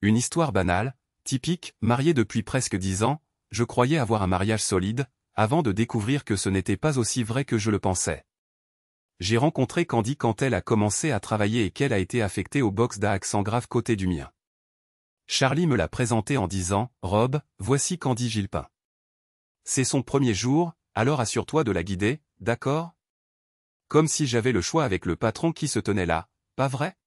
Une histoire banale, typique, marié depuis presque 10 ans, je croyais avoir un mariage solide, avant de découvrir que ce n'était pas aussi vrai que je le pensais. J'ai rencontré Candy quand elle a commencé à travailler et qu'elle a été affectée au box d'un accent grave côté du mien. Charlie me l'a présentée en disant « Rob, voici Candy Gilpin. C'est son premier jour, alors assure-toi de la guider, d'accord ?» Comme si j'avais le choix avec le patron qui se tenait là, pas vrai?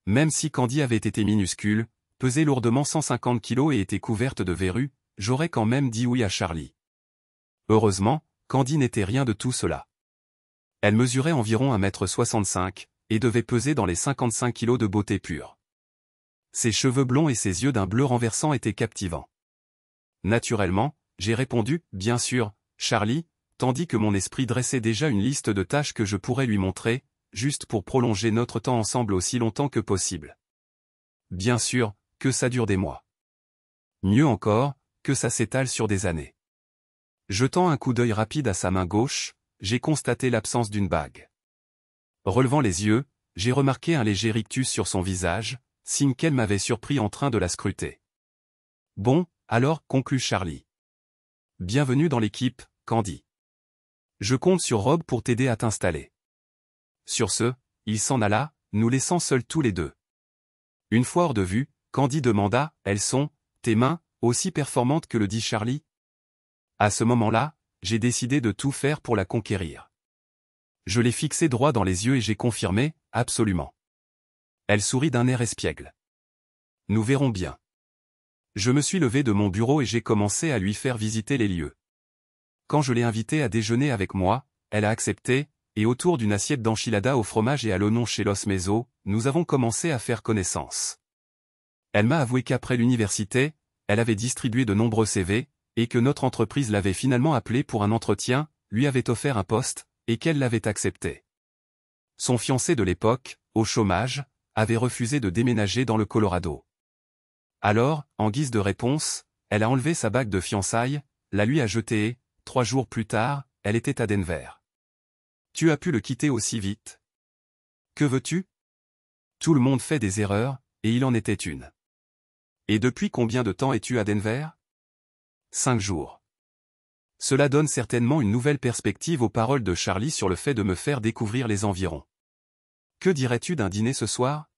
Même si Candy avait été minuscule, pesait lourdement 150 kilos et était couverte de verrues, j'aurais quand même dit oui à Charlie. Heureusement, Candy n'était rien de tout cela. Elle mesurait environ 1,65 m, et devait peser dans les 55 kilos de beauté pure. Ses cheveux blonds et ses yeux d'un bleu renversant étaient captivants. Naturellement, j'ai répondu, bien sûr, Charlie, tandis que mon esprit dressait déjà une liste de tâches que je pourrais lui montrer, juste pour prolonger notre temps ensemble aussi longtemps que possible. Bien sûr, que ça dure des mois. Mieux encore, que ça s'étale sur des années. Jetant un coup d'œil rapide à sa main gauche, j'ai constaté l'absence d'une bague. Relevant les yeux, j'ai remarqué un léger rictus sur son visage, signe qu'elle m'avait surpris en train de la scruter. Bon, alors, conclut Charlie. Bienvenue dans l'équipe, Candy. Je compte sur Rob pour t'aider à t'installer. Sur ce, il s'en alla, nous laissant seuls tous les deux. Une fois hors de vue, Candy demanda, elles sont, tes mains, aussi performantes que le dit Charlie? À ce moment-là, j'ai décidé de tout faire pour la conquérir. Je l'ai fixée droit dans les yeux et j'ai confirmé, absolument. Elle sourit d'un air espiègle. Nous verrons bien. Je me suis levé de mon bureau et j'ai commencé à lui faire visiter les lieux. Quand je l'ai invitée à déjeuner avec moi, elle a accepté, et autour d'une assiette d'enchilada au fromage et à l'oignon chez Los Meso, nous avons commencé à faire connaissance. Elle m'a avoué qu'après l'université, elle avait distribué de nombreux CV, et que notre entreprise l'avait finalement appelée pour un entretien, lui avait offert un poste, et qu'elle l'avait accepté. Son fiancé de l'époque, au chômage, avait refusé de déménager dans le Colorado. Alors, en guise de réponse, elle a enlevé sa bague de fiançailles, la lui a jetée et, 3 jours plus tard, elle était à Denver. Tu as pu le quitter aussi vite? Que veux-tu? Tout le monde fait des erreurs, et il en était une. Et depuis combien de temps es-tu à Denver? 5 jours. Cela donne certainement une nouvelle perspective aux paroles de Charlie sur le fait de me faire découvrir les environs. Que dirais-tu d'un dîner ce soir?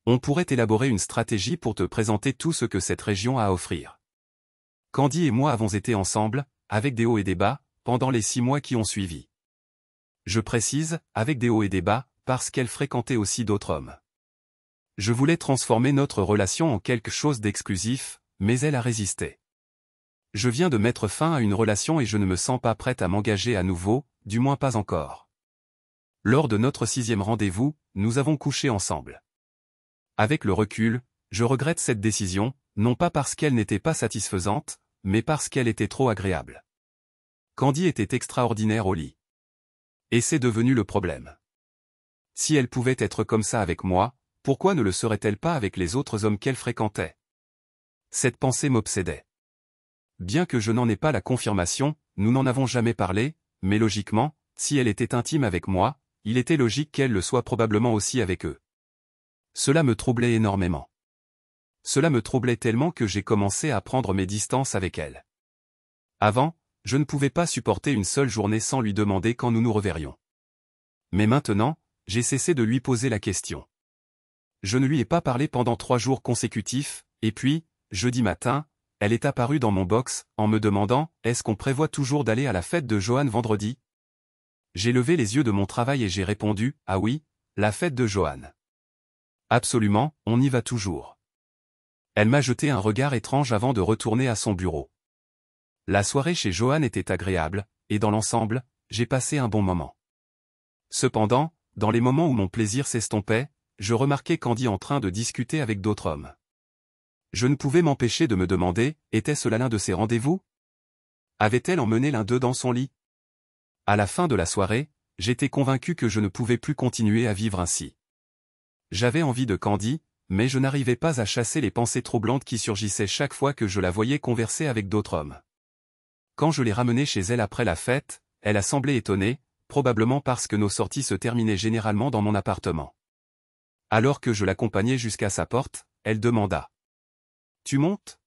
On pourrait élaborer une stratégie pour te présenter tout ce que cette région a à offrir. Candy et moi avons été ensemble, avec des hauts et des bas, pendant les 6 mois qui ont suivi. Je précise, avec des hauts et des bas, parce qu'elle fréquentait aussi d'autres hommes. Je voulais transformer notre relation en quelque chose d'exclusif, mais elle a résisté. Je viens de mettre fin à une relation et je ne me sens pas prête à m'engager à nouveau, du moins pas encore. Lors de notre 6e rendez-vous, nous avons couché ensemble. Avec le recul, je regrette cette décision, non pas parce qu'elle n'était pas satisfaisante, mais parce qu'elle était trop agréable. Candy était extraordinaire au lit. Et c'est devenu le problème. Si elle pouvait être comme ça avec moi, pourquoi ne le serait-elle pas avec les autres hommes qu'elle fréquentait? Cette pensée m'obsédait. Bien que je n'en ai pas la confirmation, nous n'en avons jamais parlé, mais logiquement, si elle était intime avec moi, il était logique qu'elle le soit probablement aussi avec eux. Cela me troublait énormément. Cela me troublait tellement que j'ai commencé à prendre mes distances avec elle. Avant, je ne pouvais pas supporter une seule journée sans lui demander quand nous nous reverrions. Mais maintenant, j'ai cessé de lui poser la question. Je ne lui ai pas parlé pendant 3 jours consécutifs, et puis, jeudi matin, elle est apparue dans mon box, en me demandant « Est-ce qu'on prévoit toujours d'aller à la fête de Johan vendredi ?» J'ai levé les yeux de mon travail et j'ai répondu « Ah oui, la fête de Johan. » Absolument, on y va toujours. Elle m'a jeté un regard étrange avant de retourner à son bureau. La soirée chez Johan était agréable, et dans l'ensemble, j'ai passé un bon moment. Cependant, dans les moments où mon plaisir s'estompait, je remarquais Candy en train de discuter avec d'autres hommes. Je ne pouvais m'empêcher de me demander, était-ce l'un de ses rendez-vous? Avait-elle emmené l'un d'eux dans son lit? À la fin de la soirée, j'étais convaincu que je ne pouvais plus continuer à vivre ainsi. J'avais envie de Candy, mais je n'arrivais pas à chasser les pensées troublantes qui surgissaient chaque fois que je la voyais converser avec d'autres hommes. Quand je l'ai ramenée chez elle après la fête, elle a semblé étonnée, probablement parce que nos sorties se terminaient généralement dans mon appartement. Alors que je l'accompagnais jusqu'à sa porte, elle demanda. Tu montes?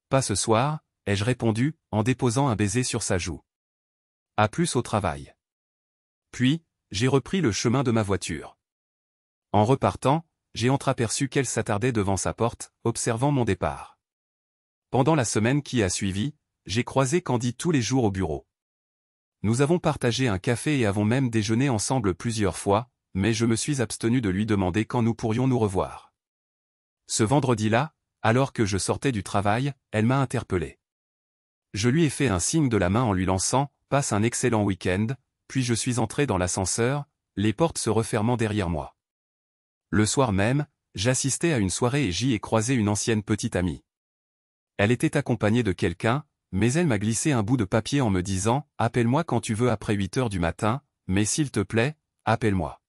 Pas ce soir, ai-je répondu, en déposant un baiser sur sa joue. À plus au travail. Puis, j'ai repris le chemin de ma voiture. En repartant, j'ai entreaperçu qu'elle s'attardait devant sa porte, observant mon départ. Pendant la semaine qui a suivi, j'ai croisé Candy tous les jours au bureau. Nous avons partagé un café et avons même déjeuné ensemble plusieurs fois, mais je me suis abstenu de lui demander quand nous pourrions nous revoir. Ce vendredi-là, alors que je sortais du travail, elle m'a interpellé. Je lui ai fait un signe de la main en lui lançant « Passe un excellent week-end », puis je suis entré dans l'ascenseur, les portes se refermant derrière moi. Le soir même, j'assistais à une soirée et j'y ai croisé une ancienne petite amie. Elle était accompagnée de quelqu'un, mais elle m'a glissé un bout de papier en me disant « Appelle-moi quand tu veux après 8 heures du matin, mais s'il te plaît, appelle-moi ».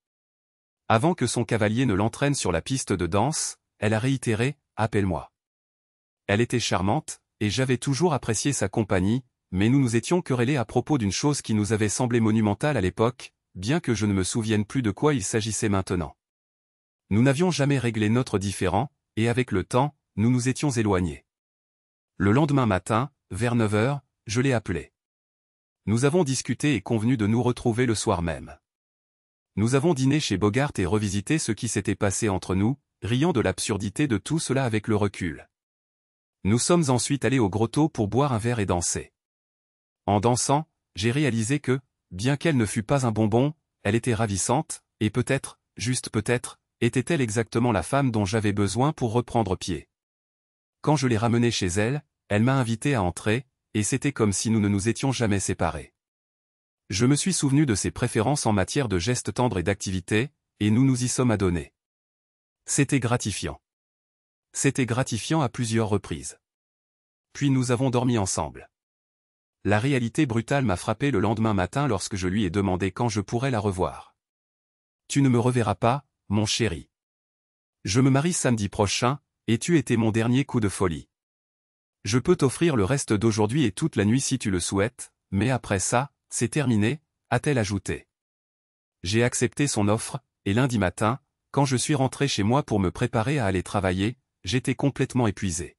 Avant que son cavalier ne l'entraîne sur la piste de danse, elle a réitéré « Appelle-moi ». Elle était charmante, et j'avais toujours apprécié sa compagnie, mais nous nous étions querellés à propos d'une chose qui nous avait semblé monumentale à l'époque, bien que je ne me souvienne plus de quoi il s'agissait maintenant. Nous n'avions jamais réglé notre différend, et avec le temps, nous nous étions éloignés. Le lendemain matin, vers 9 heures, je l'ai appelée. Nous avons discuté et convenu de nous retrouver le soir même. Nous avons dîné chez Bogart et revisité ce qui s'était passé entre nous, riant de l'absurdité de tout cela avec le recul. Nous sommes ensuite allés au grotto pour boire un verre et danser. En dansant, j'ai réalisé que, bien qu'elle ne fût pas un bonbon, elle était ravissante, et peut-être, juste peut-être, était-elle exactement la femme dont j'avais besoin pour reprendre pied. Quand je l'ai ramenée chez elle, elle m'a invité à entrer, et c'était comme si nous ne nous étions jamais séparés. Je me suis souvenu de ses préférences en matière de gestes tendres et d'activités, et nous nous y sommes adonnés. C'était gratifiant. C'était gratifiant à plusieurs reprises. Puis nous avons dormi ensemble. La réalité brutale m'a frappé le lendemain matin lorsque je lui ai demandé quand je pourrais la revoir. Tu ne me reverras pas, mon chéri. Je me marie samedi prochain, et tu étais mon dernier coup de folie. Je peux t'offrir le reste d'aujourd'hui et toute la nuit si tu le souhaites, mais après ça, c'est terminé, a-t-elle ajouté. J'ai accepté son offre, et lundi matin, quand je suis rentré chez moi pour me préparer à aller travailler, j'étais complètement épuisé.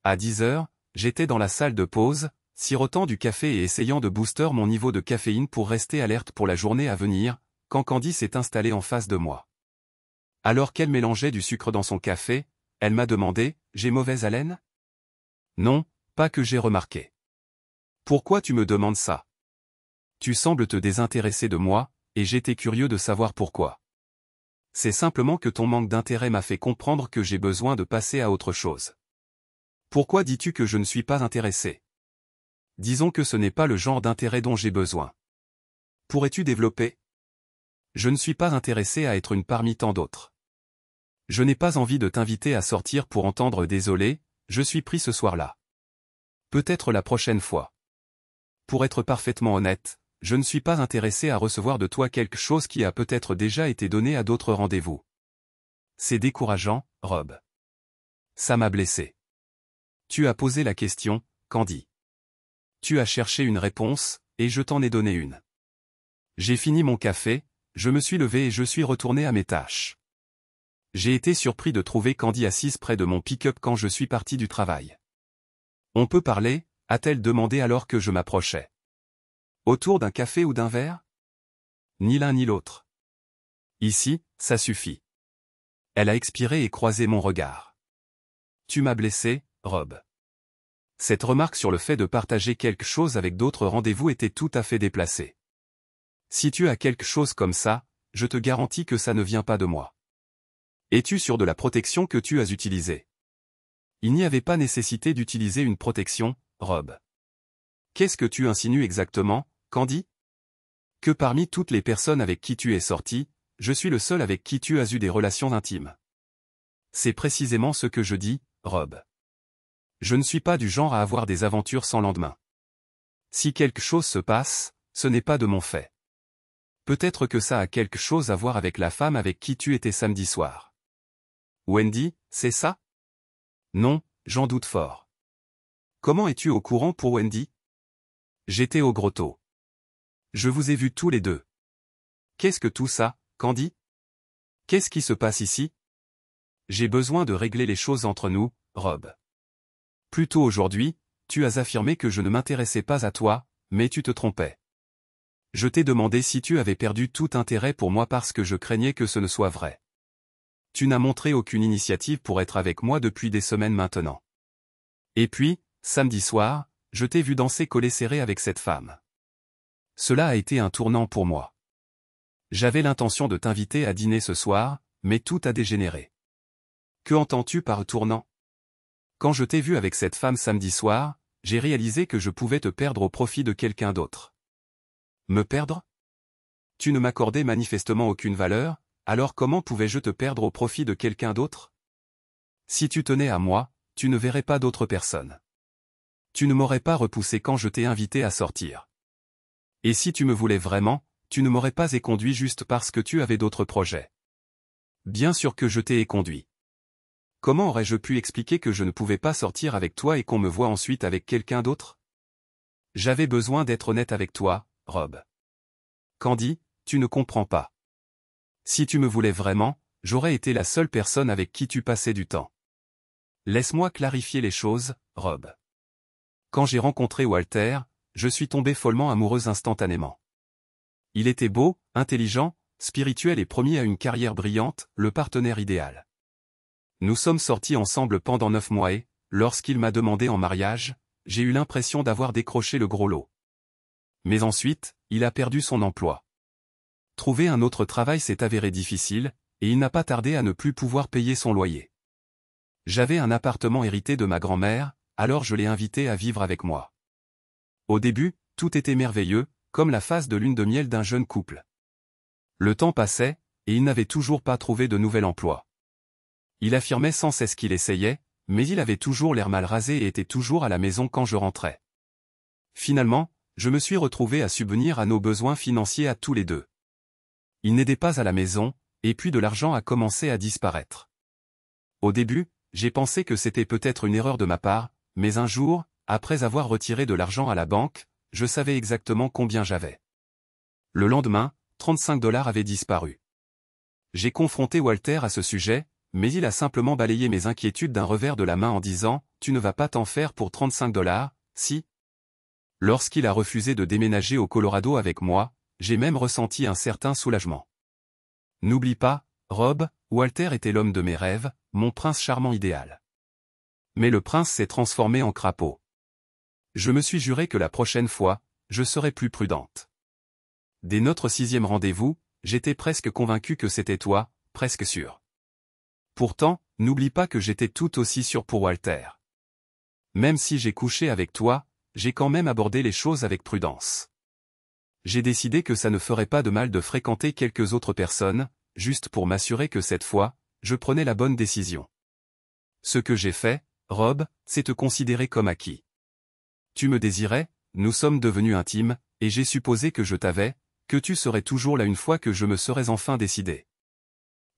À 10 heures, j'étais dans la salle de pause, sirotant du café et essayant de booster mon niveau de caféine pour rester alerte pour la journée à venir, quand Candy s'est installée en face de moi. Alors qu'elle mélangeait du sucre dans son café, elle m'a demandé « J'ai mauvaise haleine ?» Non, pas que j'ai remarqué. Pourquoi tu me demandes ça? Tu sembles te désintéresser de moi, et j'étais curieux de savoir pourquoi. C'est simplement que ton manque d'intérêt m'a fait comprendre que j'ai besoin de passer à autre chose. Pourquoi dis-tu que je ne suis pas intéressé? Disons que ce n'est pas le genre d'intérêt dont j'ai besoin. Pourrais-tu développer? Je ne suis pas intéressé à être une parmi tant d'autres. Je n'ai pas envie de t'inviter à sortir pour entendre désolé, je suis pris ce soir-là. Peut-être la prochaine fois. Pour être parfaitement honnête, je ne suis pas intéressé à recevoir de toi quelque chose qui a peut-être déjà été donné à d'autres rendez-vous. C'est décourageant, Rob. Ça m'a blessé. Tu as posé la question, Candy. Tu as cherché une réponse, et je t'en ai donné une. J'ai fini mon café, je me suis levé et je suis retourné à mes tâches. J'ai été surpris de trouver Candy assise près de mon pick-up quand je suis parti du travail. On peut parler, a-t-elle demandé alors que je m'approchais. Autour d'un café ou d'un verre? Ni l'un ni l'autre. Ici, ça suffit. Elle a expiré et croisé mon regard. Tu m'as blessé, Rob. Cette remarque sur le fait de partager quelque chose avec d'autres rendez-vous était tout à fait déplacée. Si tu as quelque chose comme ça, je te garantis que ça ne vient pas de moi. Es-tu sûr de la protection que tu as utilisée? Il n'y avait pas nécessité d'utiliser une protection, Rob. Qu'est-ce que tu insinues exactement, Candy? Que parmi toutes les personnes avec qui tu es sorti, je suis le seul avec qui tu as eu des relations intimes. C'est précisément ce que je dis, Rob. Je ne suis pas du genre à avoir des aventures sans lendemain. Si quelque chose se passe, ce n'est pas de mon fait. Peut-être que ça a quelque chose à voir avec la femme avec qui tu étais samedi soir. Wendy, c'est ça? Non, j'en doute fort. Comment es-tu au courant pour Wendy? J'étais au grotto. Je vous ai vus tous les deux. Qu'est-ce que tout ça, Candy? Qu'est-ce qui se passe ici? J'ai besoin de régler les choses entre nous, Rob. Plus tôt aujourd'hui, tu as affirmé que je ne m'intéressais pas à toi, mais tu te trompais. Je t'ai demandé si tu avais perdu tout intérêt pour moi parce que je craignais que ce ne soit vrai. Tu n'as montré aucune initiative pour être avec moi depuis des semaines maintenant. Et puis, samedi soir, je t'ai vu danser collé serré avec cette femme. Cela a été un tournant pour moi. J'avais l'intention de t'inviter à dîner ce soir, mais tout a dégénéré. Que entends-tu par tournant? Quand je t'ai vu avec cette femme samedi soir, j'ai réalisé que je pouvais te perdre au profit de quelqu'un d'autre. Me perdre? Tu ne m'accordais manifestement aucune valeur, alors comment pouvais-je te perdre au profit de quelqu'un d'autre? Si tu tenais à moi, tu ne verrais pas d'autre personne. Tu ne m'aurais pas repoussé quand je t'ai invité à sortir. Et si tu me voulais vraiment, tu ne m'aurais pas éconduit juste parce que tu avais d'autres projets. Bien sûr que je t'ai éconduit. Comment aurais-je pu expliquer que je ne pouvais pas sortir avec toi et qu'on me voit ensuite avec quelqu'un d'autre? J'avais besoin d'être honnête avec toi, Rob. Candy, tu ne comprends pas. Si tu me voulais vraiment, j'aurais été la seule personne avec qui tu passais du temps. Laisse-moi clarifier les choses, Rob. Quand j'ai rencontré Walter, je suis tombée follement amoureuse instantanément. Il était beau, intelligent, spirituel et promis à une carrière brillante, le partenaire idéal. Nous sommes sortis ensemble pendant 9 mois et, lorsqu'il m'a demandé en mariage, j'ai eu l'impression d'avoir décroché le gros lot. Mais ensuite, il a perdu son emploi. Trouver un autre travail s'est avéré difficile, et il n'a pas tardé à ne plus pouvoir payer son loyer. J'avais un appartement hérité de ma grand-mère, alors je l'ai invité à vivre avec moi. Au début, tout était merveilleux, comme la phase de lune de miel d'un jeune couple. Le temps passait, et il n'avait toujours pas trouvé de nouvel emploi. Il affirmait sans cesse qu'il essayait, mais il avait toujours l'air mal rasé et était toujours à la maison quand je rentrais. Finalement, je me suis retrouvé à subvenir à nos besoins financiers à tous les deux. Il n'aidait pas à la maison, et puis de l'argent a commencé à disparaître. Au début, j'ai pensé que c'était peut-être une erreur de ma part, mais un jour, après avoir retiré de l'argent à la banque, je savais exactement combien j'avais. Le lendemain, 35 $ avaient disparu. J'ai confronté Walter à ce sujet, mais il a simplement balayé mes inquiétudes d'un revers de la main en disant « Tu ne vas pas t'en faire pour 35 $, si ?» Lorsqu'il a refusé de déménager au Colorado avec moi, j'ai même ressenti un certain soulagement. N'oublie pas, Rob, Walter était l'homme de mes rêves, mon prince charmant idéal. Mais le prince s'est transformé en crapaud. Je me suis juré que la prochaine fois, je serais plus prudente. Dès notre 6e rendez-vous, j'étais presque convaincu que c'était toi, presque sûr. Pourtant, n'oublie pas que j'étais tout aussi sûr pour Walter. Même si j'ai couché avec toi, j'ai quand même abordé les choses avec prudence. J'ai décidé que ça ne ferait pas de mal de fréquenter quelques autres personnes, juste pour m'assurer que cette fois, je prenais la bonne décision. Ce que j'ai fait, Rob, c'est te considérer comme acquis. Tu me désirais, nous sommes devenus intimes, et j'ai supposé que je t'avais, que tu serais toujours là une fois que je me serais enfin décidé.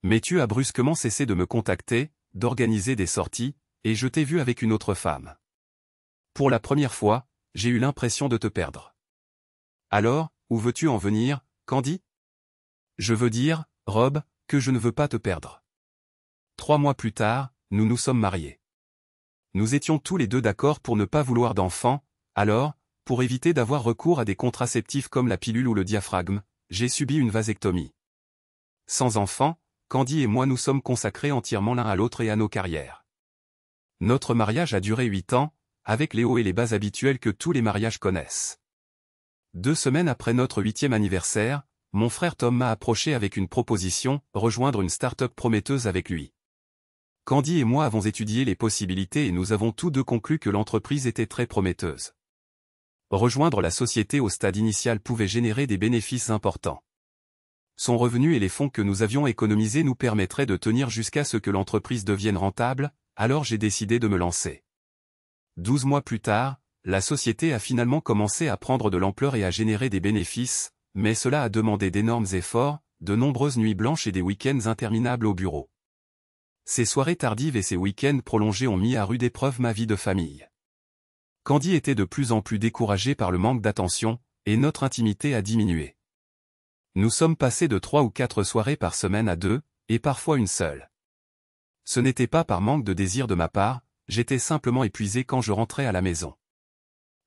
Mais tu as brusquement cessé de me contacter, d'organiser des sorties, et je t'ai vu avec une autre femme. Pour la première fois, j'ai eu l'impression de te perdre. Alors, où veux-tu en venir, Candy? Je veux dire, Rob, que je ne veux pas te perdre. 3 mois plus tard, nous nous sommes mariés. Nous étions tous les deux d'accord pour ne pas vouloir d'enfants, alors, pour éviter d'avoir recours à des contraceptifs comme la pilule ou le diaphragme, j'ai subi une vasectomie. Sans enfants, Candy et moi nous sommes consacrés entièrement l'un à l'autre et à nos carrières. Notre mariage a duré 8 ans, avec les hauts et les bas habituels que tous les mariages connaissent. 2 semaines après notre 8e anniversaire, mon frère Tom m'a approché avec une proposition, rejoindre une start-up prometteuse avec lui. Candy et moi avons étudié les possibilités et nous avons tous deux conclu que l'entreprise était très prometteuse. Rejoindre la société au stade initial pouvait générer des bénéfices importants. Son revenu et les fonds que nous avions économisés nous permettraient de tenir jusqu'à ce que l'entreprise devienne rentable, alors j'ai décidé de me lancer. 12 mois plus tard, la société a finalement commencé à prendre de l'ampleur et à générer des bénéfices, mais cela a demandé d'énormes efforts, de nombreuses nuits blanches et des week-ends interminables au bureau. Ces soirées tardives et ces week-ends prolongés ont mis à rude épreuve ma vie de famille. Candy était de plus en plus découragée par le manque d'attention, et notre intimité a diminué. Nous sommes passés de 3 ou 4 soirées par semaine à 2, et parfois une seule. Ce n'était pas par manque de désir de ma part, j'étais simplement épuisé quand je rentrais à la maison.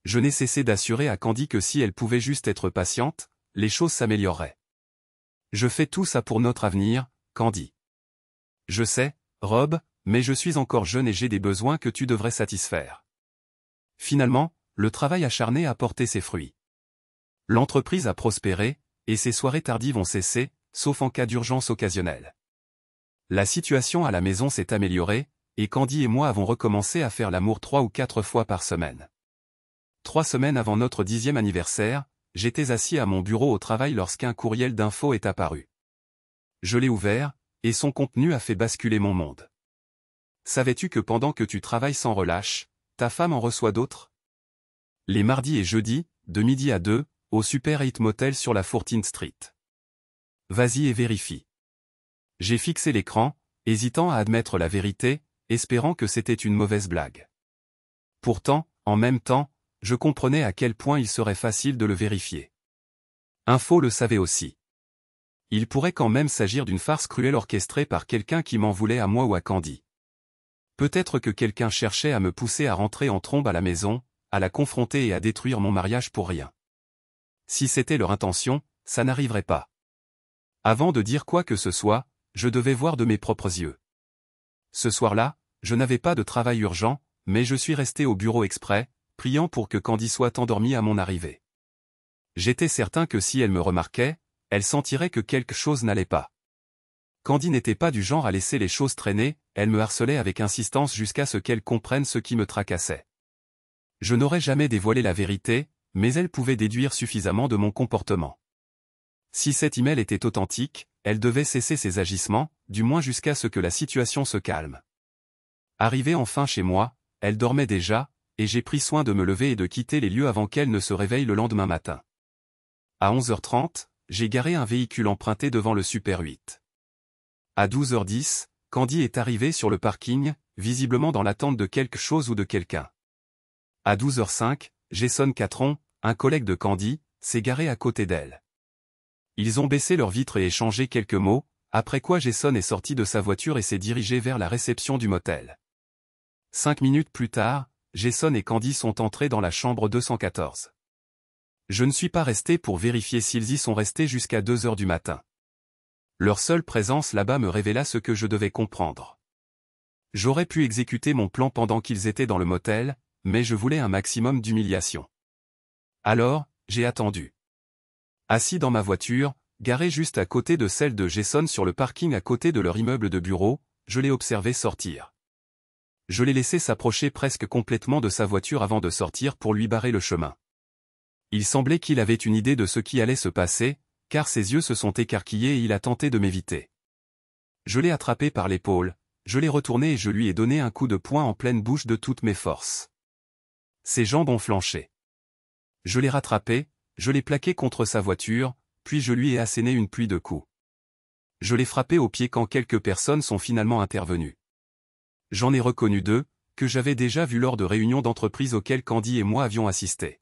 Je n'ai cessé d'assurer à Candy que si elle pouvait juste être patiente, les choses s'amélioreraient. Je fais tout ça pour notre avenir, Candy. Je sais, Rob, mais je suis encore jeune et j'ai des besoins que tu devrais satisfaire. Finalement, le travail acharné a porté ses fruits. L'entreprise a prospéré, et ses soirées tardives ont cessé, sauf en cas d'urgence occasionnelle. La situation à la maison s'est améliorée, et Candy et moi avons recommencé à faire l'amour 3 ou 4 fois par semaine. 3 semaines avant notre 10e anniversaire, j'étais assis à mon bureau au travail lorsqu'un courriel d'info est apparu. Je l'ai ouvert, et son contenu a fait basculer mon monde. Savais-tu que pendant que tu travailles sans relâche, ta femme en reçoit d'autres? Les mardis et jeudis, de midi à 2, au Super 8 Motel sur la 14th Street. Vas-y et vérifie. J'ai fixé l'écran, hésitant à admettre la vérité, espérant que c'était une mauvaise blague. Pourtant, en même temps, je comprenais à quel point il serait facile de le vérifier. Info le savait aussi. Il pourrait quand même s'agir d'une farce cruelle orchestrée par quelqu'un qui m'en voulait à moi ou à Candy. Peut-être que quelqu'un cherchait à me pousser à rentrer en trombe à la maison, à la confronter et à détruire mon mariage pour rien. Si c'était leur intention, ça n'arriverait pas. Avant de dire quoi que ce soit, je devais voir de mes propres yeux. Ce soir-là, je n'avais pas de travail urgent, mais je suis resté au bureau exprès, priant pour que Candy soit endormie à mon arrivée. J'étais certain que si elle me remarquait, elle sentirait que quelque chose n'allait pas. Candy n'était pas du genre à laisser les choses traîner, elle me harcelait avec insistance jusqu'à ce qu'elle comprenne ce qui me tracassait. Je n'aurais jamais dévoilé la vérité, mais elle pouvait déduire suffisamment de mon comportement. Si cet email était authentique, elle devait cesser ses agissements, du moins jusqu'à ce que la situation se calme. Arrivée enfin chez moi, elle dormait déjà, et j'ai pris soin de me lever et de quitter les lieux avant qu'elle ne se réveille le lendemain matin. À 11h30, j'ai garé un véhicule emprunté devant le Super 8. À 12h10, Candy est arrivée sur le parking, visiblement dans l'attente de quelque chose ou de quelqu'un. À 12h05, Jason Catron, un collègue de Candy, s'est garé à côté d'elle. Ils ont baissé leurs vitres et échangé quelques mots, après quoi Jason est sorti de sa voiture et s'est dirigé vers la réception du motel. 5 minutes plus tard, Jason et Candy sont entrés dans la chambre 214. Je ne suis pas resté pour vérifier s'ils y sont restés jusqu'à 2h du matin. Leur seule présence là-bas me révéla ce que je devais comprendre. J'aurais pu exécuter mon plan pendant qu'ils étaient dans le motel, mais je voulais un maximum d'humiliation. Alors, j'ai attendu. Assis dans ma voiture, garée juste à côté de celle de Jason sur le parking à côté de leur immeuble de bureau, je l'ai observé sortir. Je l'ai laissé s'approcher presque complètement de sa voiture avant de sortir pour lui barrer le chemin. Il semblait qu'il avait une idée de ce qui allait se passer, car ses yeux se sont écarquillés et il a tenté de m'éviter. Je l'ai attrapé par l'épaule, je l'ai retourné et je lui ai donné un coup de poing en pleine bouche de toutes mes forces. Ses jambes ont flanché. Je l'ai rattrapé, je l'ai plaqué contre sa voiture, puis je lui ai asséné une pluie de coups. Je l'ai frappé au pied quand quelques personnes sont finalement intervenues. J'en ai reconnu 2, que j'avais déjà vus lors de réunions d'entreprise auxquelles Candy et moi avions assisté.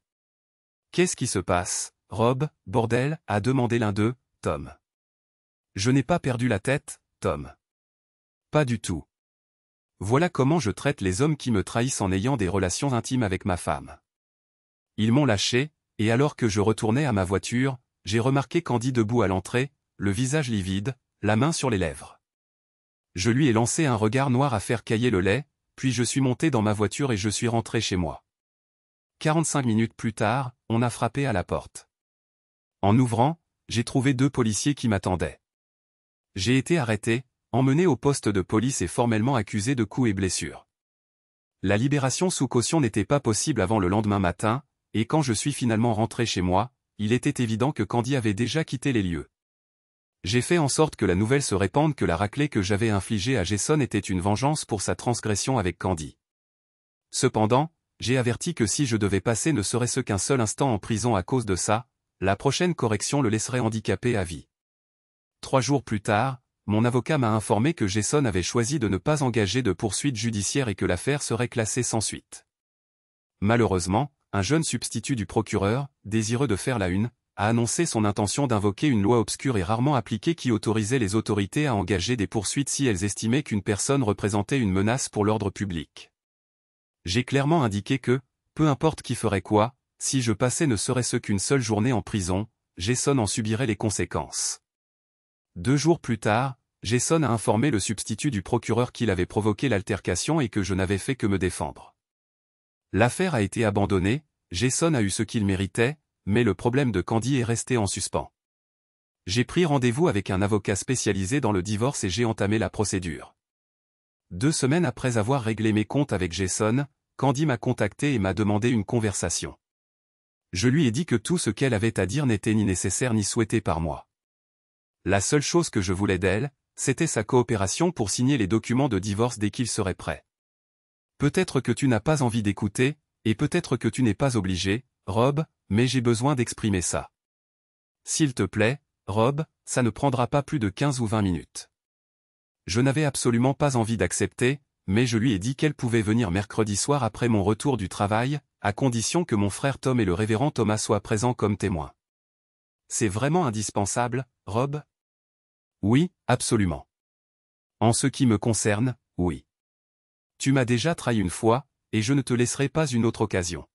« Qu'est-ce qui se passe, Rob, bordel ?» a demandé l'un d'eux, Tom. « Je n'ai pas perdu la tête, Tom. Pas du tout. Voilà comment je traite les hommes qui me trahissent en ayant des relations intimes avec ma femme. » Ils m'ont lâché, et alors que je retournais à ma voiture, j'ai remarqué Candy debout à l'entrée, le visage livide, la main sur les lèvres. Je lui ai lancé un regard noir à faire cailler le lait, puis je suis monté dans ma voiture et je suis rentré chez moi. 45 minutes plus tard, on a frappé à la porte. En ouvrant, j'ai trouvé 2 policiers qui m'attendaient. J'ai été arrêté, emmené au poste de police et formellement accusé de coups et blessures. La libération sous caution n'était pas possible avant le lendemain matin, et quand je suis finalement rentré chez moi, il était évident que Candy avait déjà quitté les lieux. J'ai fait en sorte que la nouvelle se répande que la raclée que j'avais infligée à Jason était une vengeance pour sa transgression avec Candy. Cependant, j'ai averti que si je devais passer ne serait-ce qu'un seul instant en prison à cause de ça, la prochaine correction le laisserait handicapé à vie. 3 jours plus tard, mon avocat m'a informé que Jason avait choisi de ne pas engager de poursuite judiciaire et que l'affaire serait classée sans suite. Malheureusement, un jeune substitut du procureur, désireux de faire la une, a annoncé son intention d'invoquer une loi obscure et rarement appliquée qui autorisait les autorités à engager des poursuites si elles estimaient qu'une personne représentait une menace pour l'ordre public. J'ai clairement indiqué que, peu importe qui ferait quoi, si je passais ne serait-ce qu'une seule journée en prison, Jason en subirait les conséquences. 2 jours plus tard, Jason a informé le substitut du procureur qu'il avait provoqué l'altercation et que je n'avais fait que me défendre. L'affaire a été abandonnée, Jason a eu ce qu'il méritait, mais le problème de Candy est resté en suspens. J'ai pris rendez-vous avec un avocat spécialisé dans le divorce et j'ai entamé la procédure. 2 semaines après avoir réglé mes comptes avec Jason, Candy m'a contacté et m'a demandé une conversation. Je lui ai dit que tout ce qu'elle avait à dire n'était ni nécessaire ni souhaité par moi. La seule chose que je voulais d'elle, c'était sa coopération pour signer les documents de divorce dès qu'il serait prêt. Peut-être que tu n'as pas envie d'écouter, et peut-être que tu n'es pas obligé, Rob, mais j'ai besoin d'exprimer ça. S'il te plaît, Rob, ça ne prendra pas plus de 15 ou 20 minutes. Je n'avais absolument pas envie d'accepter, mais je lui ai dit qu'elle pouvait venir mercredi soir après mon retour du travail, à condition que mon frère Tom et le révérend Thomas soient présents comme témoins. C'est vraiment indispensable, Rob? Oui, absolument. En ce qui me concerne, oui. Tu m'as déjà trahi une fois, et je ne te laisserai pas une autre occasion.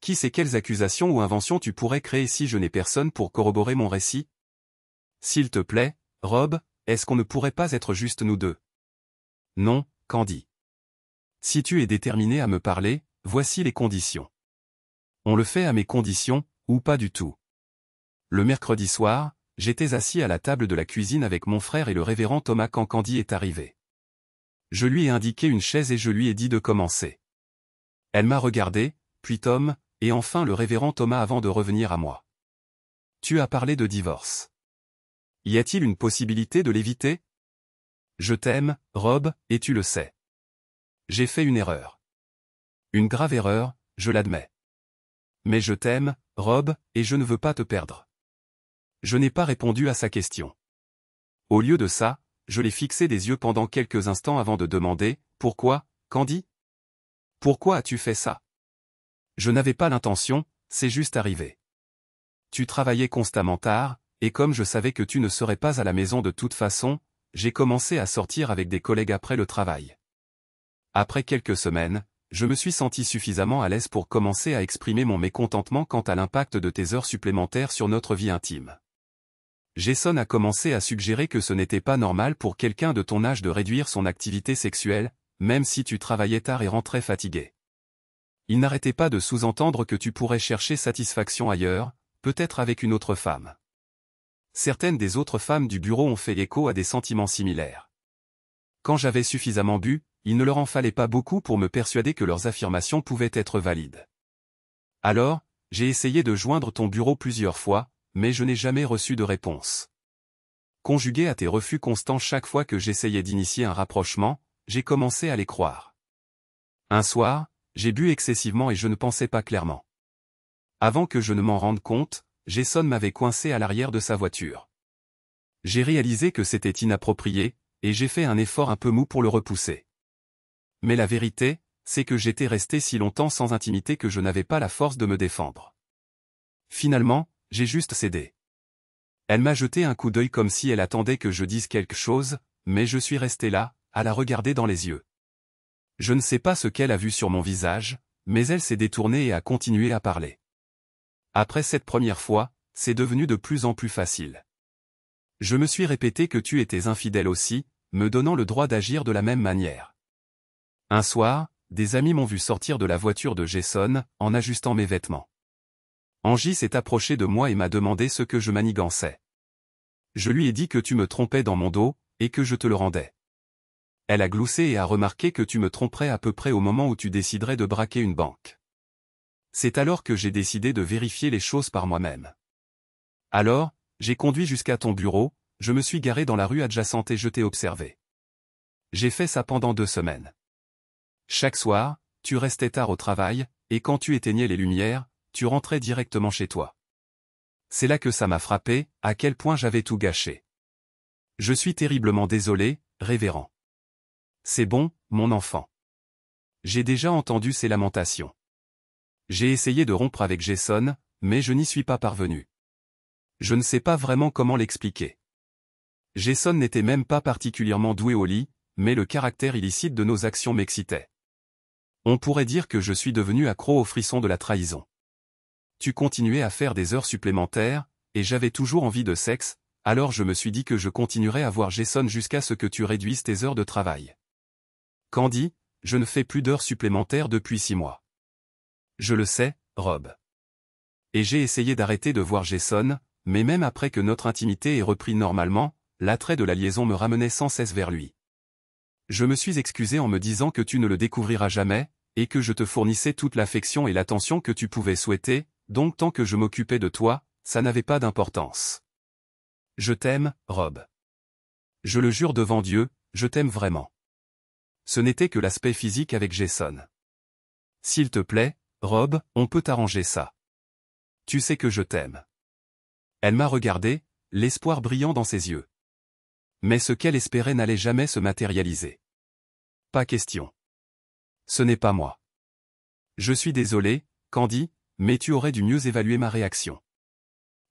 Qui sait quelles accusations ou inventions tu pourrais créer si je n'ai personne pour corroborer mon récit? S'il te plaît, Rob, est-ce qu'on ne pourrait pas être juste nous deux? Non, Candy. Si tu es déterminé à me parler, voici les conditions. On le fait à mes conditions, ou pas du tout. Le mercredi soir, j'étais assis à la table de la cuisine avec mon frère et le révérend Thomas quand Candy est arrivée. Je lui ai indiqué une chaise et je lui ai dit de commencer. Elle m'a regardé, puis Tom, et enfin le révérend Thomas avant de revenir à moi. Tu as parlé de divorce. Y a-t-il une possibilité de l'éviter? Je t'aime, Rob, et tu le sais. J'ai fait une erreur. Une grave erreur, je l'admets. Mais je t'aime, Rob, et je ne veux pas te perdre. Je n'ai pas répondu à sa question. Au lieu de ça, je l'ai fixé des yeux pendant quelques instants avant de demander « Pourquoi, Candy? Pourquoi as-tu fait ça? » Je n'avais pas l'intention, c'est juste arrivé. Tu travaillais constamment tard, et comme je savais que tu ne serais pas à la maison de toute façon, j'ai commencé à sortir avec des collègues après le travail. Après quelques semaines, je me suis senti suffisamment à l'aise pour commencer à exprimer mon mécontentement quant à l'impact de tes heures supplémentaires sur notre vie intime. Jason a commencé à suggérer que ce n'était pas normal pour quelqu'un de ton âge de réduire son activité sexuelle, même si tu travaillais tard et rentrais fatigué. Il n'arrêtait pas de sous-entendre que tu pourrais chercher satisfaction ailleurs, peut-être avec une autre femme. Certaines des autres femmes du bureau ont fait écho à des sentiments similaires. Quand j'avais suffisamment bu, il ne leur en fallait pas beaucoup pour me persuader que leurs affirmations pouvaient être valides. Alors, j'ai essayé de joindre ton bureau plusieurs fois, mais je n'ai jamais reçu de réponse. Conjugué à tes refus constants chaque fois que j'essayais d'initier un rapprochement, j'ai commencé à les croire. Un soir, j'ai bu excessivement et je ne pensais pas clairement. Avant que je ne m'en rende compte, Jason m'avait coincé à l'arrière de sa voiture. J'ai réalisé que c'était inapproprié, et j'ai fait un effort un peu mou pour le repousser. Mais la vérité, c'est que j'étais resté si longtemps sans intimité que je n'avais pas la force de me défendre. Finalement, j'ai juste cédé. Elle m'a jeté un coup d'œil comme si elle attendait que je dise quelque chose, mais je suis resté là, à la regarder dans les yeux. Je ne sais pas ce qu'elle a vu sur mon visage, mais elle s'est détournée et a continué à parler. Après cette première fois, c'est devenu de plus en plus facile. Je me suis répété que tu étais infidèle aussi, me donnant le droit d'agir de la même manière. Un soir, des amis m'ont vu sortir de la voiture de Jason, en ajustant mes vêtements. Angie s'est approchée de moi et m'a demandé ce que je manigançais. Je lui ai dit que tu me trompais dans mon dos, et que je te le rendais. Elle a gloussé et a remarqué que tu me tromperais à peu près au moment où tu déciderais de braquer une banque. C'est alors que j'ai décidé de vérifier les choses par moi-même. Alors, j'ai conduit jusqu'à ton bureau, je me suis garé dans la rue adjacente et je t'ai observé. J'ai fait ça pendant 2 semaines. Chaque soir, tu restais tard au travail, et quand tu éteignais les lumières, tu rentrais directement chez toi. C'est là que ça m'a frappé, à quel point j'avais tout gâché. Je suis terriblement désolé, révérend. C'est bon, mon enfant. J'ai déjà entendu ces lamentations. J'ai essayé de rompre avec Jason, mais je n'y suis pas parvenu. Je ne sais pas vraiment comment l'expliquer. Jason n'était même pas particulièrement doué au lit, mais le caractère illicite de nos actions m'excitait. On pourrait dire que je suis devenu accro au frisson de la trahison. Tu continuais à faire des heures supplémentaires, et j'avais toujours envie de sexe, alors je me suis dit que je continuerais à voir Jason jusqu'à ce que tu réduises tes heures de travail. Candy, je ne fais plus d'heures supplémentaires depuis 6 mois. Je le sais, Rob. Et j'ai essayé d'arrêter de voir Jason, mais même après que notre intimité ait repris normalement, l'attrait de la liaison me ramenait sans cesse vers lui. Je me suis excusé en me disant que tu ne le découvriras jamais, et que je te fournissais toute l'affection et l'attention que tu pouvais souhaiter, donc tant que je m'occupais de toi, ça n'avait pas d'importance. Je t'aime, Rob. Je le jure devant Dieu, je t'aime vraiment. Ce n'était que l'aspect physique avec Jason. S'il te plaît, Rob, on peut arranger ça. Tu sais que je t'aime. Elle m'a regardé, l'espoir brillant dans ses yeux. Mais ce qu'elle espérait n'allait jamais se matérialiser. Pas question. Ce n'est pas moi. Je suis désolé, Candy, mais tu aurais dû mieux évaluer ma réaction.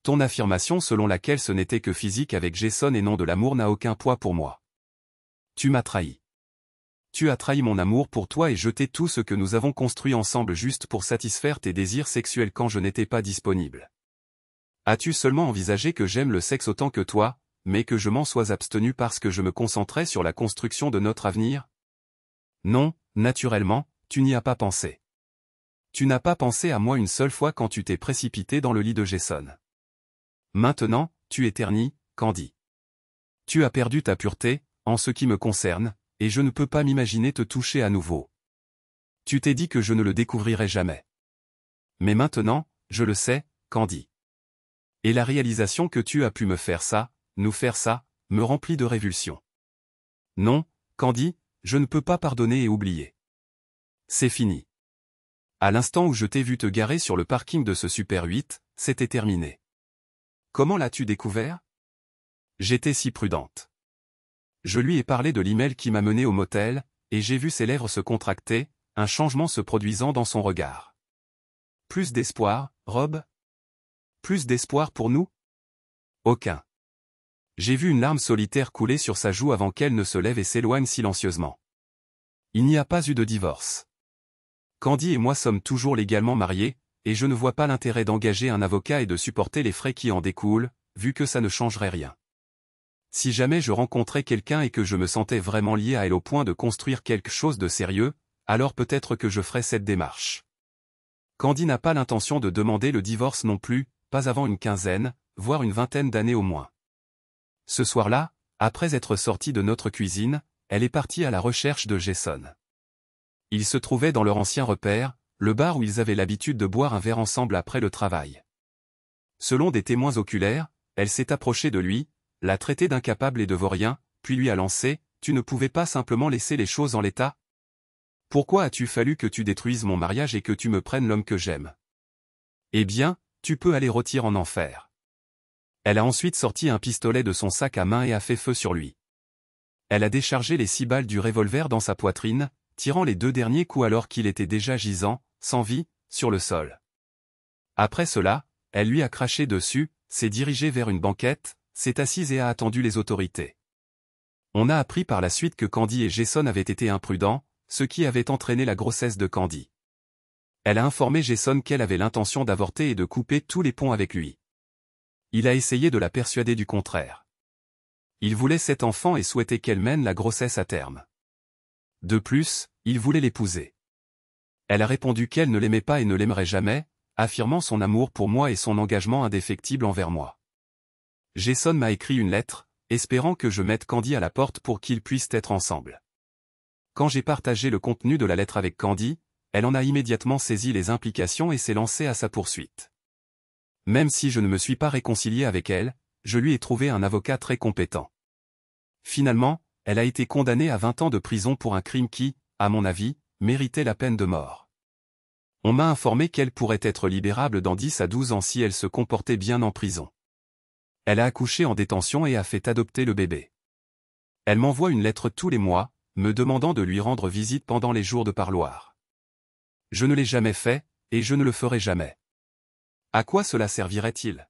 Ton affirmation selon laquelle ce n'était que physique avec Jason et non de l'amour n'a aucun poids pour moi. Tu m'as trahi. Tu as trahi mon amour pour toi et jeté tout ce que nous avons construit ensemble juste pour satisfaire tes désirs sexuels quand je n'étais pas disponible. As-tu seulement envisagé que j'aime le sexe autant que toi, mais que je m'en sois abstenu parce que je me concentrais sur la construction de notre avenir? Non, naturellement, tu n'y as pas pensé. Tu n'as pas pensé à moi une seule fois quand tu t'es précipité dans le lit de Jason. Maintenant, tu es ternie, Candy. Tu as perdu ta pureté, en ce qui me concerne, et je ne peux pas m'imaginer te toucher à nouveau. Tu t'es dit que je ne le découvrirai jamais. Mais maintenant, je le sais, Candy. Et la réalisation que tu as pu me faire ça, nous faire ça, me remplit de révulsion. Non, Candy, je ne peux pas pardonner et oublier. C'est fini. À l'instant où je t'ai vu te garer sur le parking de ce Super 8, c'était terminé. Comment l'as-tu découvert? J'étais si prudente. Je lui ai parlé de l'email qui m'a mené au motel, et j'ai vu ses lèvres se contracter, un changement se produisant dans son regard. Plus d'espoir, Rob? Plus d'espoir pour nous? Aucun. J'ai vu une larme solitaire couler sur sa joue avant qu'elle ne se lève et s'éloigne silencieusement. Il n'y a pas eu de divorce. Candy et moi sommes toujours légalement mariés, et je ne vois pas l'intérêt d'engager un avocat et de supporter les frais qui en découlent, vu que ça ne changerait rien. Si jamais je rencontrais quelqu'un et que je me sentais vraiment lié à elle au point de construire quelque chose de sérieux, alors peut-être que je ferais cette démarche. Candy n'a pas l'intention de demander le divorce non plus, pas avant une quinzaine, voire une vingtaine d'années au moins. Ce soir-là, après être sortie de notre cuisine, elle est partie à la recherche de Jason. Ils se trouvaient dans leur ancien repère, le bar où ils avaient l'habitude de boire un verre ensemble après le travail. Selon des témoins oculaires, elle s'est approchée de lui, l'a traité d'incapable et de vaurien, puis lui a lancé « Tu ne pouvais pas simplement laisser les choses en l'état? Pourquoi as-tu fallu que tu détruises mon mariage et que tu me prennes l'homme que j'aime? Eh bien, tu peux aller rôtir en enfer. » Elle a ensuite sorti un pistolet de son sac à main et a fait feu sur lui. Elle a déchargé les 6 balles du revolver dans sa poitrine, tirant les 2 derniers coups alors qu'il était déjà gisant, sans vie, sur le sol. Après cela, elle lui a craché dessus, s'est dirigée vers une banquette, s'est assise et a attendu les autorités. On a appris par la suite que Candy et Jason avaient été imprudents, ce qui avait entraîné la grossesse de Candy. Elle a informé Jason qu'elle avait l'intention d'avorter et de couper tous les ponts avec lui. Il a essayé de la persuader du contraire. Il voulait cet enfant et souhaitait qu'elle mène la grossesse à terme. De plus, il voulait l'épouser. Elle a répondu qu'elle ne l'aimait pas et ne l'aimerait jamais, affirmant son amour pour moi et son engagement indéfectible envers moi. Jason m'a écrit une lettre, espérant que je mette Candy à la porte pour qu'ils puissent être ensemble. Quand j'ai partagé le contenu de la lettre avec Candy, elle en a immédiatement saisi les implications et s'est lancée à sa poursuite. Même si je ne me suis pas réconcilié avec elle, je lui ai trouvé un avocat très compétent. Finalement, elle a été condamnée à 20 ans de prison pour un crime qui, à mon avis, méritait la peine de mort. On m'a informé qu'elle pourrait être libérable dans 10 à 12 ans si elle se comportait bien en prison. Elle a accouché en détention et a fait adopter le bébé. Elle m'envoie une lettre tous les mois, me demandant de lui rendre visite pendant les jours de parloir. Je ne l'ai jamais fait, et je ne le ferai jamais. À quoi cela servirait-il?